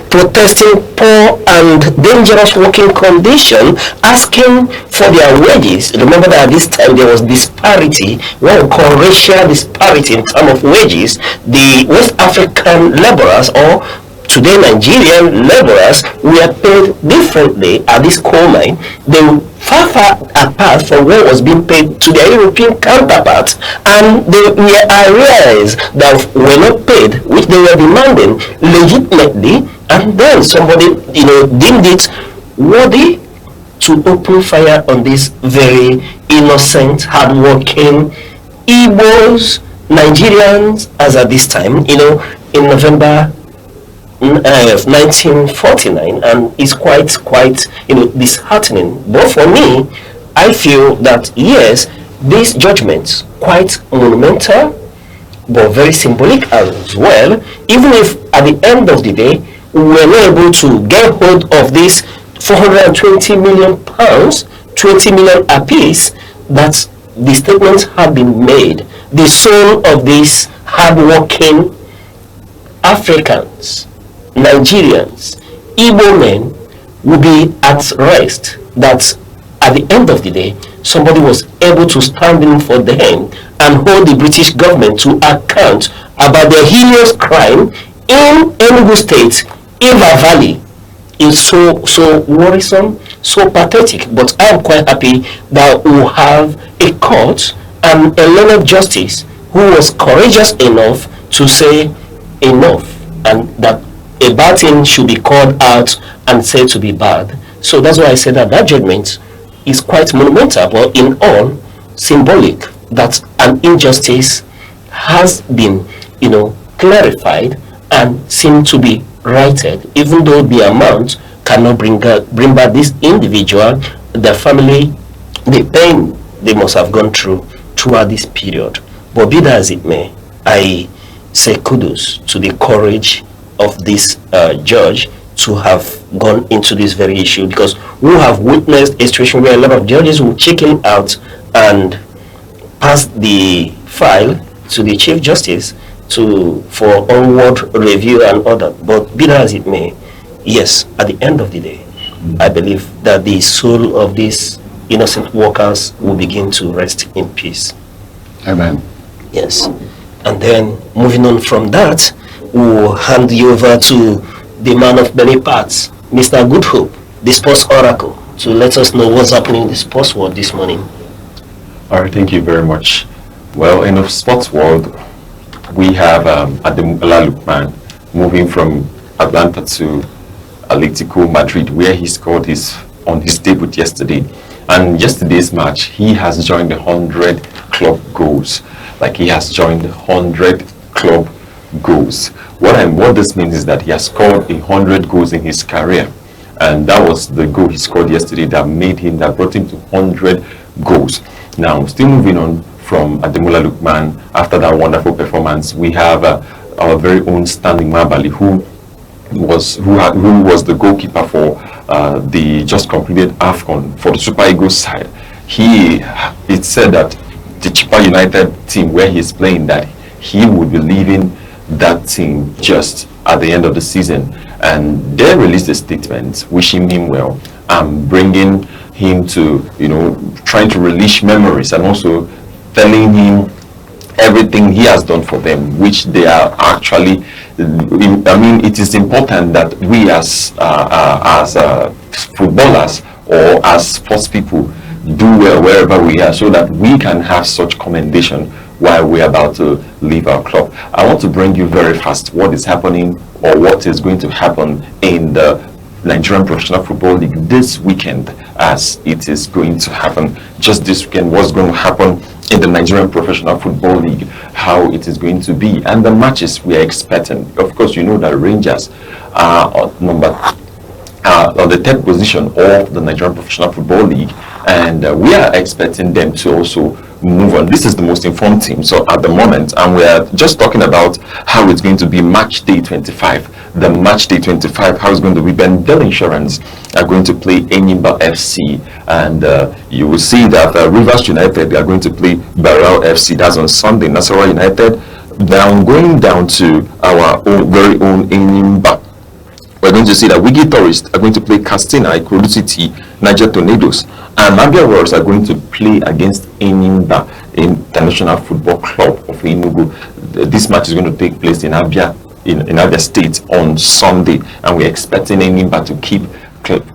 [SPEAKER 2] protesting poor and dangerous working condition, asking for their wages. Remember that at this time there was disparity, what we call racial disparity in terms of wages. The West African laborers or today Nigerian laborers were paid differently at this coal mine. They were far apart from what was being paid to their European counterparts, and they were arrears that were not paid, which they were demanding legitimately, and then somebody deemed it worthy to open fire on these very innocent, hardworking Igbos, Nigerians, as at this time, in November of 1949, and it's quite disheartening. But for me, I feel that yes, these judgments quite monumental, but very symbolic as well. Even if at the end of the day we were not able to get hold of this 420 million pounds, 20 million apiece, that the statements have been made. The soul of these hardworking Africans, Nigerians, Igbo men will be at rest. That at the end of the day, somebody was able to stand in for them and hold the British government to account about their heinous crime in Enugu State, Iva Valley. Is so worrisome, so pathetic. But I am quite happy that we have a court and a learned justice who was courageous enough to say enough, and that a bad thing should be called out and said to be bad. So that's why I said that judgment is quite monumental, but in all symbolic, that an injustice has been clarified and seemed to be righted, even though the amount cannot bring back this individual, the family, the pain they must have gone throughout this period. But be that as it may, I say kudos to the courage of this judge to have gone into this very issue, because we have witnessed a situation where a lot of judges will chicken out and pass the file to the Chief Justice for onward review and order. But be that as it may, yes, at the end of the day, I believe that the soul of these innocent workers will begin to rest in peace.
[SPEAKER 3] Amen.
[SPEAKER 2] Yes. And then moving on from that, we'll hand you over to the man of many parts, Mr. Goodhope, the sports oracle, to let us know what's happening in the sports world this morning.
[SPEAKER 7] All right, thank you very much. Well, in the sports world, we have Ademola Lookman moving from Atlanta to Atletico Madrid, where he scored on his debut yesterday. And yesterday's match, he has joined the 100 club goals. Like, he has joined the 100 club goals. What this means is that he has scored 100 goals in his career, and that was the goal he scored yesterday that brought him to 100 goals. Now, still moving on from Ademola Lookman, after that wonderful performance, we have our very own Stanley Mabali, who was the goalkeeper for the just completed AFCON for the Super Eagles side. It said that the Chipa United team where he's playing, that he would be leaving that team just at the end of the season, and they released a statement wishing him well and bringing him to trying to release memories, and also telling him everything he has done for them, which they are actually, it is important that we as footballers or as sports people do well wherever we are, so that we can have such commendation while we're about to leave our club. I want to bring you very fast what is happening, or what is going to happen in the Nigerian Professional Football League this weekend, as it is going to happen just this weekend. What's going to happen in the Nigerian Professional Football League, how it is going to be, and the matches we are expecting. Of course, you know that Rangers are on the third position of the Nigerian Professional Football League, and we are expecting them to also move on. This is the most informed team so at the moment, and we are just talking about how it's going to be match day 25. The match day 25, how it's going to be. Bendel Insurance are going to play Enyimba FC, and you will see that Rivers United are going to play Barrel FC. That's on Sunday. Nasarawa United going down to our very own Enyimba. We're going to see that Wigi Tourists are going to play Castina, Ikorodu City, Niger Tornadoes, and Abia Royals are going to play against Enyimba International Football Club of Enugu. This match is going to take place in Abia in United States on Sunday, and we're expecting Enyimba to keep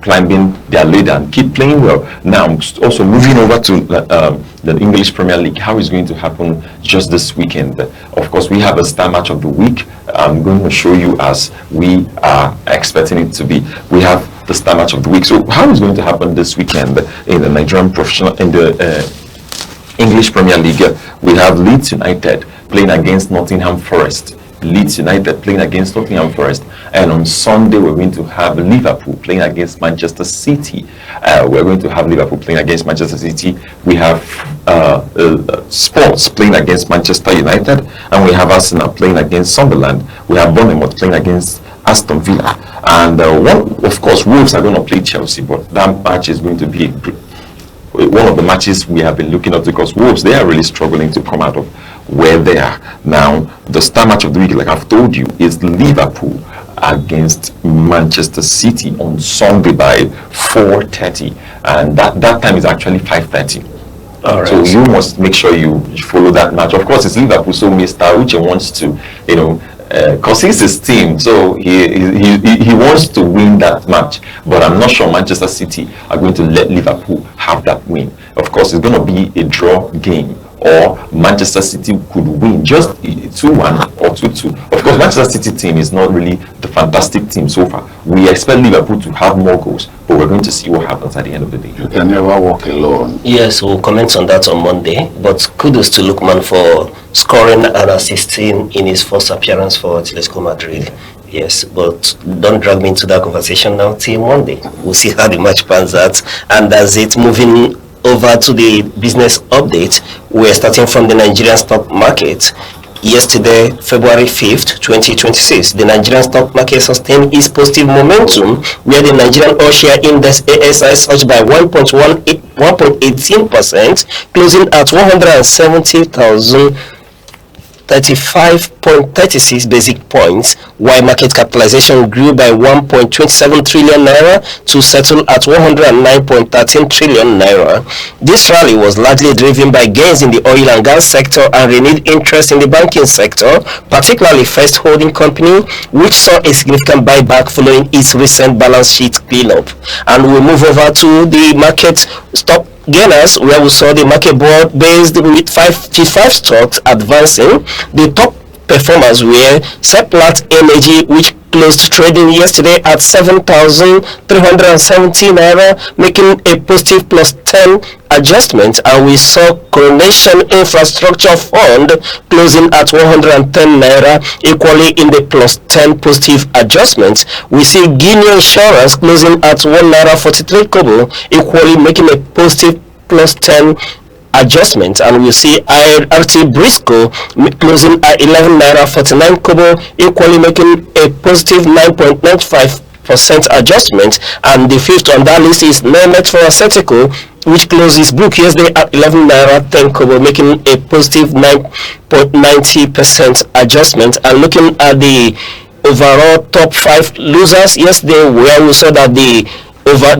[SPEAKER 7] climbing their ladder and keep playing well. Now, also moving over to the English Premier League, how is going to happen just this weekend? Of course, we have a star match of the week. I'm going to show you as we are expecting it to be. We have the star match of the week. So, how is going to happen this weekend in the Nigerian professional, in the English Premier League? We have Leeds United playing against Nottingham Forest. Leeds United playing against Nottingham Forest, and on Sunday we're going to have Liverpool playing against Manchester City. We're going to have Liverpool playing against Manchester City. We have Spurs playing against Manchester United, and we have Arsenal playing against Sunderland. We have Bournemouth playing against Aston Villa, and of course Wolves are going to play Chelsea, but that match is going to be one of the matches we have been looking at, because Wolves, they are really struggling to come out of where they are. Now, the star match of the week, like I've told you, is Liverpool against Manchester City on Sunday by 4:30, and that time is actually 5:30. All right. So you must make sure you follow that match. Of course, it's Liverpool, so Mr. Uche wants to, because he's his team, so he wants to win that match. But I'm not sure Manchester City are going to let Liverpool have that win. Of course, it's going to be a draw game, or Manchester City could win just 2-1 or 2-2. Of course, Manchester City team is not really the fantastic team so far. We expect Liverpool to have more goals, but we're going to see what happens at the end of the day.
[SPEAKER 3] You can never walk alone.
[SPEAKER 2] Yes, we'll comment on that on Monday, but kudos to Lookman for scoring and assisting in his first appearance for Atletico Madrid. Yes, but don't drag me into that conversation now till Monday. We'll see how the match pans out. And that's it. Moving over to the business update, we're starting from the Nigerian stock market. Yesterday, February 5th, 2026, the Nigerian stock market sustained its positive momentum, where the Nigerian All-Share Index ASI surged by 1.18%, closing at 170,035.36 basic points, while market capitalization grew by 1.27 trillion naira to settle at 109.13 trillion naira. This rally was largely driven by gains in the oil and gas sector and renewed interest in the banking sector, particularly First Holding Company, which saw a significant buyback following its recent balance sheet cleanup. And we move over to the market stock gainers, where we saw the market board based with 55 stocks advancing. The top performers were Seplat Energy, which closed trading yesterday at 7,370 naira, making a positive plus 10 adjustment, and we saw Coronation Infrastructure Fund closing at 110 naira, equally in the plus 10 positive adjustment. We see Guinea Insurance closing at 1 naira 43 kobo, equally making a positive plus 10 adjustment, and we see IRT Briscoe closing at 11 naira 49 kobo, equally making a positive 9.95% adjustment. And the fifth on that list is Nemet Pharmaceutical, which closes book yesterday at 11 naira 10 kobo, making a positive 9.90% adjustment. And looking at the overall top 5 losers yesterday, where we saw that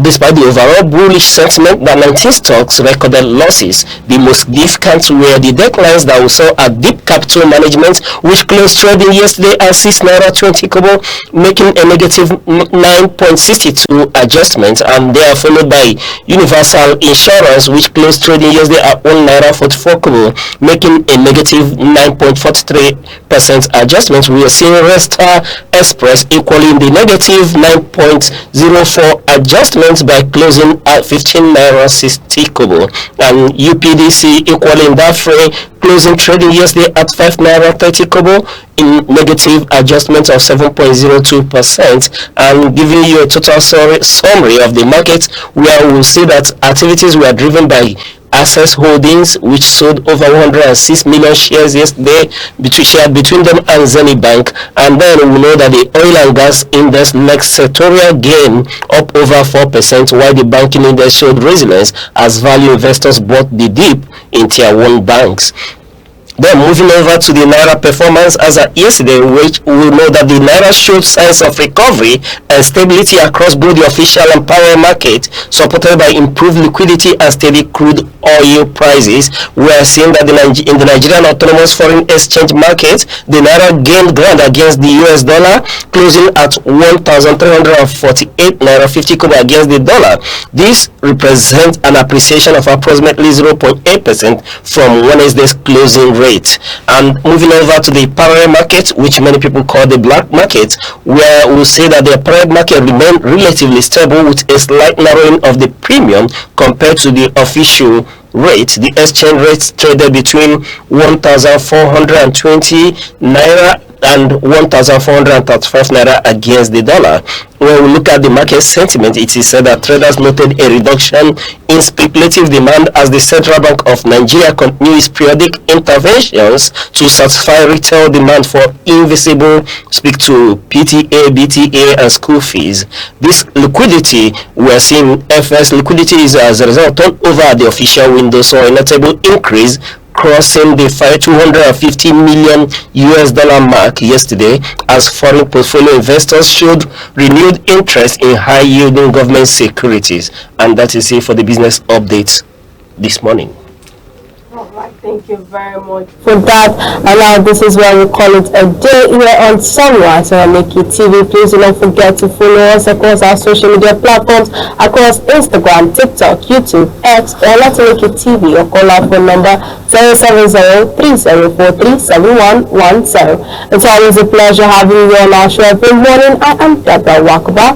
[SPEAKER 2] despite the overall bullish sentiment, that 19 stocks recorded losses. The most significant were the declines that we saw at Deep Capital Management, which closed trading yesterday at 6 naira 20 kobo, making a negative 9.62 adjustment, and they are followed by Universal Insurance, which closed trading yesterday at 1 naira 44 kobo, making a negative 9.43% adjustment. We are seeing Resta Express equally in the negative 9.04 adjustment by closing at 15 naira 60 kobo, and UPDC equally in that fray, closing trading yesterday at 5 naira 30 kobo in negative adjustment of 7.02%. And giving you a total summary of the market, where we will see that activities were driven by Access Holdings, which sold over 106 million shares yesterday, between them and Zenith Bank. And then we know that the oil and gas index next sectorial gain up over 4%, while the banking index showed resilience as value investors bought the dip in tier 1 banks.
[SPEAKER 8] Then moving over to the Naira performance as at yesterday, which we know that the Naira showed signs of recovery and stability across both the official and parallel market, supported by improved liquidity and steady crude oil prices. We are seeing that in the Nigerian Autonomous Foreign Exchange Market, the Naira gained ground against the US dollar, closing at 1,348 Naira 50 kobo against the dollar. This represents an appreciation of approximately 0.8% from Wednesday's closing rate. And moving over to the parallel market, which many people call the black market, where we'll say that the parallel market remained relatively stable with a slight narrowing of the premium compared to the official rate. The exchange rates traded between 1,420 Naira and 1,435 Naira against the dollar. When we look at the market sentiment, it is said that traders noted a reduction in speculative demand as the Central Bank of Nigeria continues periodic interventions to satisfy retail demand for invisible, speak to PTA, BTA, and school fees. This liquidity, we are seeing FS liquidity is as a result turned over at the official window, so a notable increase, crossing the $250 million US dollar mark yesterday as foreign portfolio investors showed renewed interest in high-yielding government securities. And that is it for the business updates this morning.
[SPEAKER 1] All right, thank you very much for that. And now this is where we call it a day here on Sunrise on ANEKE TV. Please do not forget to follow us across our social media platforms, across Instagram, TikTok, YouTube, X, or ANEKE TV, or call our phone number 070-3043-7110. It's always a pleasure having you on our show every morning. I am Deborah Wakuba.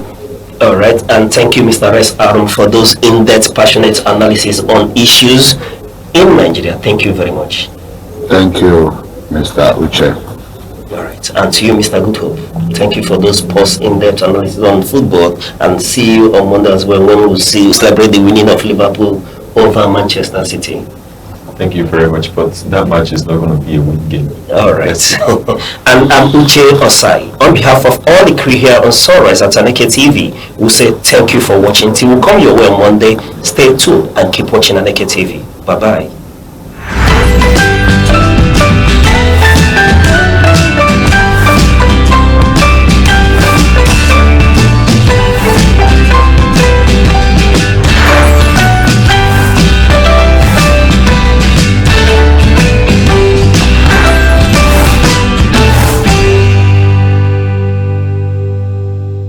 [SPEAKER 2] All right, and thank you, Mr. Res Arum, for those in-depth, passionate analysis on issues in Nigeria. Thank you very much.
[SPEAKER 3] Thank you, Mr. Uche.
[SPEAKER 2] All right, and to you, Mr. Goodhope, thank you for those post in-depth analysis on football, and see you on Monday as well when we'll see you celebrate the winning of Liverpool over Manchester City.
[SPEAKER 7] Thank you very much, but that match is not going to be a win game.
[SPEAKER 2] All right. And I'm Uche Osai. On behalf of all the crew here on Sunrise at ANEKE TV, we'll say thank you for watching. Till we come your way on Monday, stay tuned and keep watching ANEKE TV. Bye-bye.